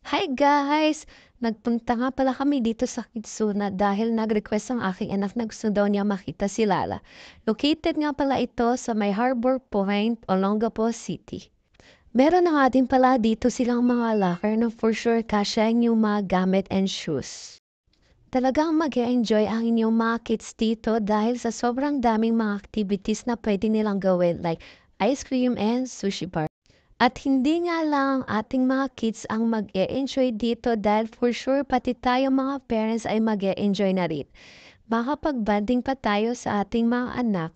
Hi guys! Nagpunta nga pala kami dito sa Kitsuna dahil nag-request ang aking anak na gusto daw niya makita si Lala. Located nga pala ito sa may Harbor Point, Olongapo City. Meron na nga din pala dito silang mga locker na for sure kasya yung mga gamit and shoes. Talagang mag-e-enjoy ang inyong mga kids dito dahil sa sobrang daming mga activities na pwede nilang gawin like ice cream and sushi bar. At hindi nga lang ang ating mga kids ang mag-e-enjoy dito dahil for sure pati tayo mga parents ay mag-e-enjoy na rin. Makapag-bonding pa tayo sa ating mga anak.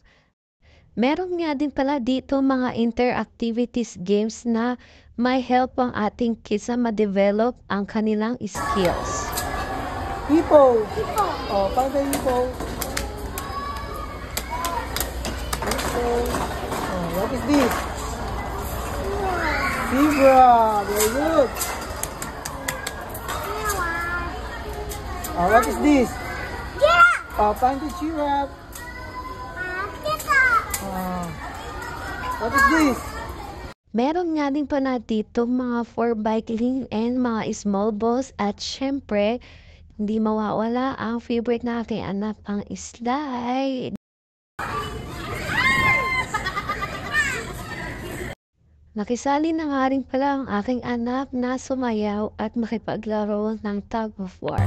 Meron nga din pala dito mga interactivities games na may help ang ating kids na ma-develop ang kanilang skills. Hippo. Oh, find the hippo. Hippo. Oh, what is this? Zebra. Very good. Oh, what is this? Oh, find the giraffe. Oh, what is this? Meron nga din pa na dito mga 4-bike lane and mga small balls at syempre, hindi mawawala ang favorite na aking anak, ang slide. Nakisali na nga rin pala ang aking anak na sumayaw at makipaglaro ng tug of war.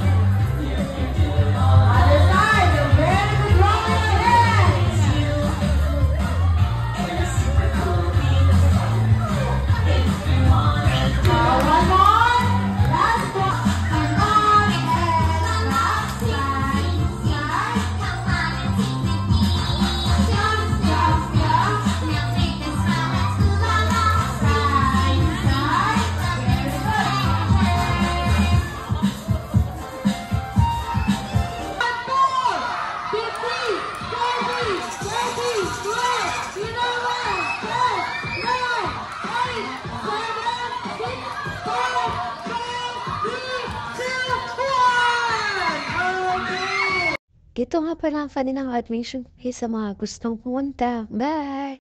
Ito nga pala ang kanilang admission fee sa mga gustong pumunta. Bye!